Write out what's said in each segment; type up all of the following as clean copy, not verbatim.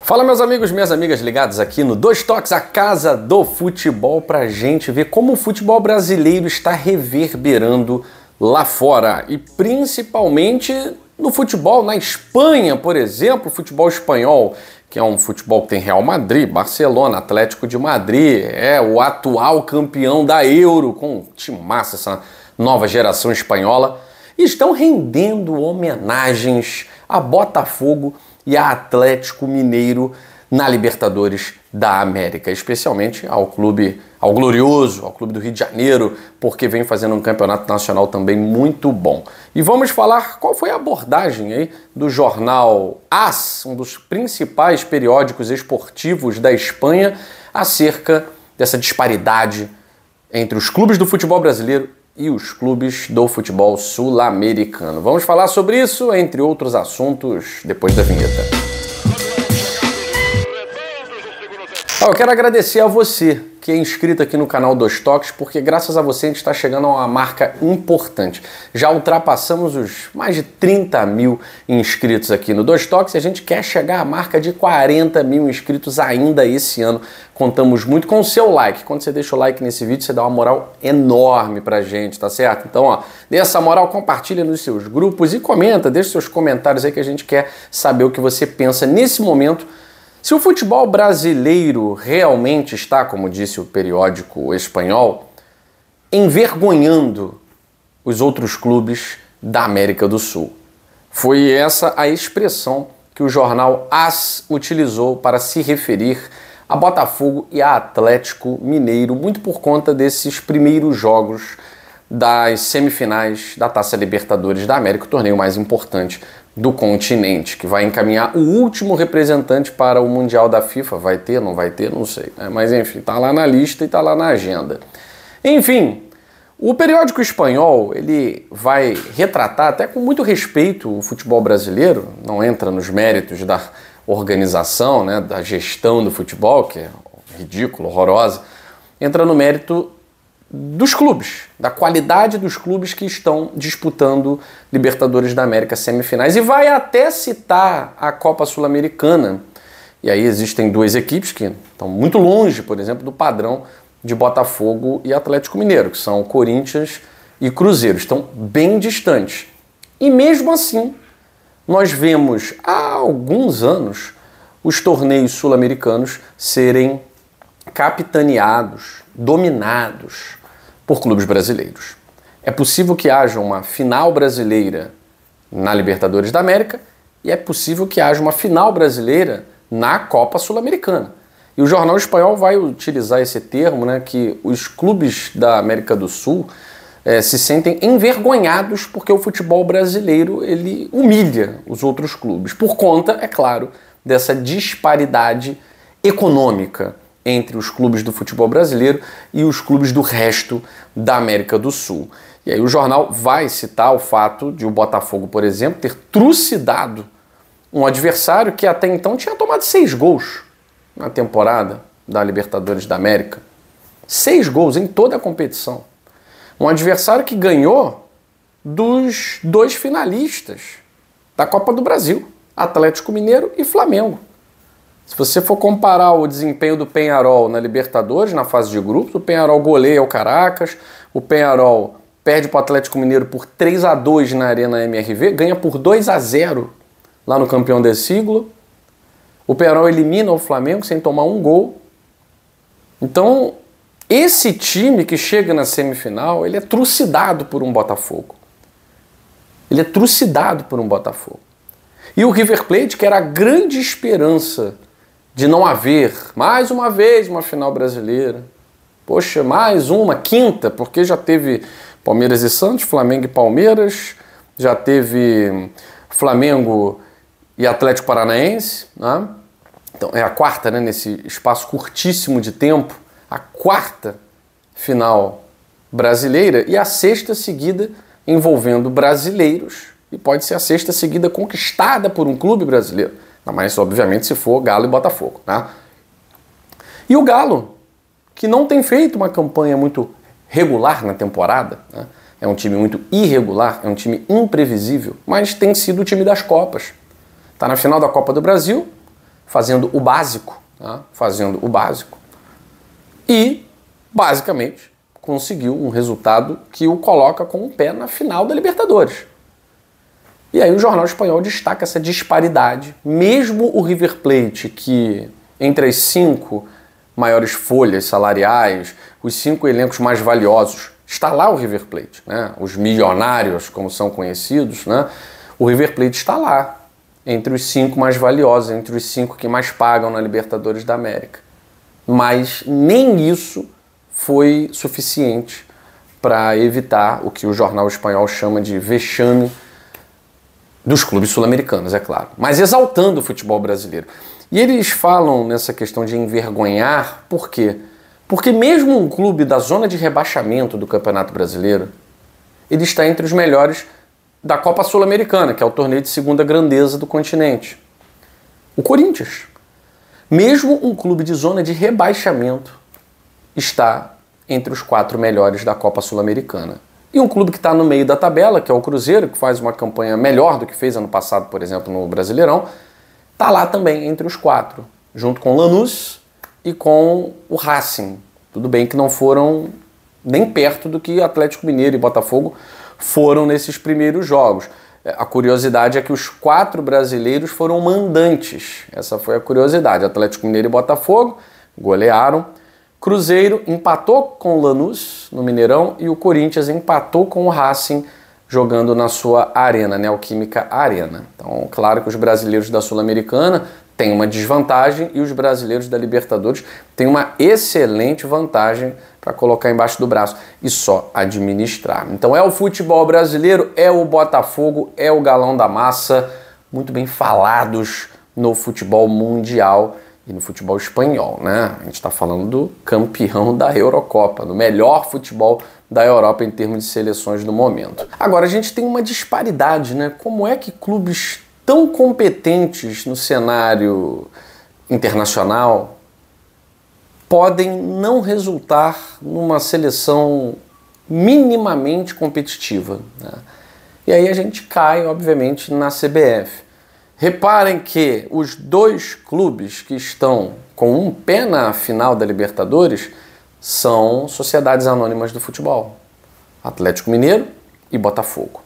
Fala, meus amigos, minhas amigas ligados aqui no Dois Toques, a casa do futebol, pra gente ver como o futebol brasileiro está reverberando lá fora e principalmente no futebol na Espanha, por exemplo, o futebol espanhol, que é um futebol que tem Real Madrid, Barcelona, Atlético de Madrid, é o atual campeão da Euro, com timaça, essa nova geração espanhola, e estão rendendo homenagens a Botafogo e a Atlético Mineiro na Libertadores da América, especialmente ao clube, ao glorioso, ao clube do Rio de Janeiro, porque vem fazendo um campeonato nacional também muito bom. E vamos falar qual foi a abordagem aí do jornal AS, um dos principais periódicos esportivos da Espanha, acerca dessa disparidade entre os clubes do futebol brasileiro e os clubes do futebol sul-americano. Vamos falar sobre isso, entre outros assuntos, depois da vinheta. Eu quero agradecer a você que é inscrito aqui no canal Dois Toques, porque graças a você a gente está chegando a uma marca importante. Já ultrapassamos os mais de 30 mil inscritos aqui no Dois Toques e a gente quer chegar à marca de 40 mil inscritos ainda esse ano. Contamos muito com o seu like. Quando você deixa o like nesse vídeo, você dá uma moral enorme pra gente, tá certo? Então, ó, dê essa moral, compartilha nos seus grupos e comenta, deixa seus comentários aí que a gente quer saber o que você pensa nesse momento. Se o futebol brasileiro realmente está, como disse o periódico espanhol, envergonhando os outros clubes da América do Sul. Foi essa a expressão que o jornal AS utilizou para se referir a Botafogo e a Atlético Mineiro, muito por conta desses primeiros jogos das semifinais da Taça Libertadores da América, o torneio mais importante do continente, que vai encaminhar o último representante para o Mundial da FIFA. Vai ter, não vai ter, não sei, né? Mas enfim, tá lá na lista e tá lá na agenda. Enfim, o periódico espanhol, ele vai retratar até com muito respeito o futebol brasileiro, não entra nos méritos da organização, né, da gestão do futebol, que é ridículo, horrorosa, entra no mérito dos clubes, da qualidade dos clubes que estão disputando Libertadores da América semifinais, e vai até citar a Copa Sul-Americana. E aí existem duas equipes que estão muito longe, por exemplo, do padrão de Botafogo e Atlético Mineiro, que são Corinthians e Cruzeiro, estão bem distantes. E mesmo assim, nós vemos há alguns anos os torneios sul-americanos serem capitaneados, dominados por clubes brasileiros. É possível que haja uma final brasileira na Libertadores da América e é possível que haja uma final brasileira na Copa Sul-Americana. E o jornal espanhol vai utilizar esse termo, né, que os clubes da América do Sul se sentem envergonhados porque o futebol brasileiro ele humilha os outros clubes, por conta, é claro, dessa disparidade econômica entre os clubes do futebol brasileiro e os clubes do resto da América do Sul. E aí o jornal vai citar o fato de o Botafogo, por exemplo, ter trucidado um adversário que até então tinha tomado 6 gols na temporada da Libertadores da América. 6 gols em toda a competição. Um adversário que ganhou dos 2 finalistas da Copa do Brasil, Atlético Mineiro e Flamengo. Se você for comparar o desempenho do Peñarol na Libertadores, na fase de grupos, o Peñarol goleia o Caracas, o Peñarol perde para o Atlético Mineiro por 3-2 na Arena MRV, ganha por 2-0 lá no campeão desse siglo. O Peñarol elimina o Flamengo sem tomar um gol. Então, esse time que chega na semifinal, ele é trucidado por um Botafogo. Ele é trucidado por um Botafogo. E o River Plate, que era a grande esperança de não haver, mais uma vez, uma final brasileira. Poxa, mais uma, quinta, porque já teve Palmeiras e Santos, Flamengo e Palmeiras, já teve Flamengo e Atlético Paranaense, né? Então é a quarta, né, nesse espaço curtíssimo de tempo, a quarta final brasileira e a sexta seguida envolvendo brasileiros, e pode ser a sexta seguida conquistada por um clube brasileiro. Mas, obviamente, se for Galo e Botafogo, né? E o Galo, que não tem feito uma campanha muito regular na temporada, né? É um time muito irregular, é um time imprevisível, mas tem sido o time das Copas. Está na final da Copa do Brasil, fazendo o básico, tá? Fazendo o básico. E, basicamente, conseguiu um resultado que o coloca com o pé na final da Libertadores. E aí o jornal espanhol destaca essa disparidade. Mesmo o River Plate, que entre as 5 maiores folhas salariais, os 5 elencos mais valiosos, está lá o River Plate, né? Os milionários, como são conhecidos, né? O River Plate está lá, entre os 5 mais valiosos, entre os 5 que mais pagam na Libertadores da América. Mas nem isso foi suficiente para evitar o que o jornal espanhol chama de vexame dos clubes sul-americanos, é claro, mas exaltando o futebol brasileiro. E eles falam nessa questão de envergonhar, por quê? Porque mesmo um clube da zona de rebaixamento do Campeonato Brasileiro, ele está entre os melhores da Copa Sul-Americana, que é o torneio de segunda grandeza do continente. O Corinthians. Mesmo um clube de zona de rebaixamento está entre os 4 melhores da Copa Sul-Americana. E um clube que está no meio da tabela, que é o Cruzeiro, que faz uma campanha melhor do que fez ano passado, por exemplo, no Brasileirão, está lá também entre os 4, junto com o Lanús e com o Racing. Tudo bem que não foram nem perto do que Atlético Mineiro e Botafogo foram nesses primeiros jogos. A curiosidade é que os 4 brasileiros foram mandantes. Essa foi a curiosidade. Atlético Mineiro e Botafogo golearam. Cruzeiro empatou com o Lanús no Mineirão e o Corinthians empatou com o Racing jogando na sua arena, Neoquímica Arena. Então, claro que os brasileiros da Sul-Americana têm uma desvantagem e os brasileiros da Libertadores têm uma excelente vantagem para colocar embaixo do braço e só administrar. Então é o futebol brasileiro, é o Botafogo, é o galão da massa, muito bem falados no futebol mundial e no futebol espanhol, né? A gente está falando do campeão da Eurocopa, do melhor futebol da Europa em termos de seleções no momento. Agora, a gente tem uma disparidade, né? Como é que clubes tão competentes no cenário internacional podem não resultar numa seleção minimamente competitiva, né? E aí a gente cai, obviamente, na CBF. Reparem que os 2 clubes que estão com um pé na final da Libertadores são sociedades anônimas do futebol. Atlético Mineiro e Botafogo.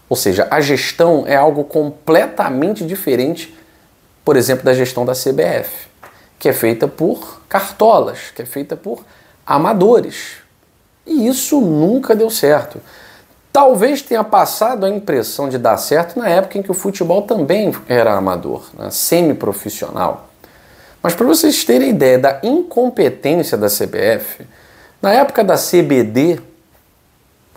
Ou seja, a gestão é algo completamente diferente, por exemplo, da gestão da CBF, que é feita por cartolas, que é feita por amadores. E isso nunca deu certo. Talvez tenha passado a impressão de dar certo na época em que o futebol também era amador, né, semi-profissional. Mas para vocês terem ideia da incompetência da CBF, na época da CBD,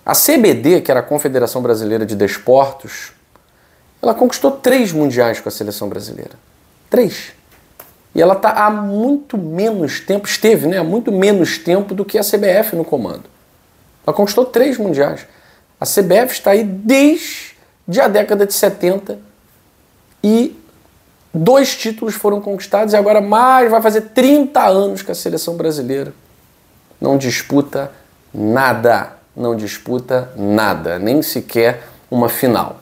a CBD, que era a Confederação Brasileira de Desportos, ela conquistou 3 mundiais com a seleção brasileira. 3. E ela está há muito menos tempo, esteve, né, há muito menos tempo do que a CBF no comando. Ela conquistou 3 mundiais. A CBF está aí desde a década de 70 e 2 títulos foram conquistados e agora mais vai fazer 30 anos que a seleção brasileira não disputa nada, nem sequer uma final,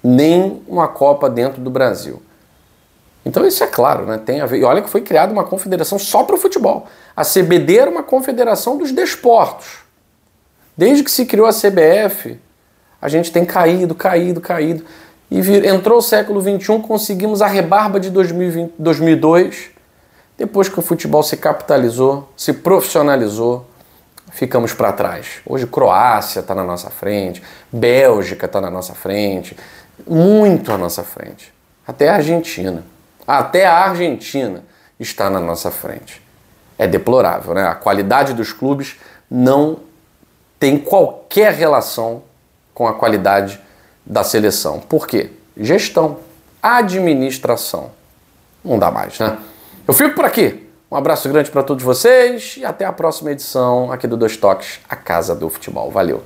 nem uma Copa dentro do Brasil. Então isso é claro, né? Tem a ver. E olha que foi criada uma confederação só para o futebol. A CBD era uma confederação dos desportos. Desde que se criou a CBF, a gente tem caído. E entrou o século XXI, conseguimos a rebarba de 2002. Depois que o futebol se capitalizou, se profissionalizou, ficamos para trás. Hoje Croácia está na nossa frente, Bélgica está na nossa frente, muito à nossa frente. Até a Argentina. Até a Argentina está na nossa frente. É deplorável, né? A qualidade dos clubes não tem qualquer relação com a qualidade da seleção. Por quê? Gestão, administração. Não dá mais, né? Eu fico por aqui. Um abraço grande para todos vocês e até a próxima edição aqui do Dois Toques, a Casa do Futebol. Valeu!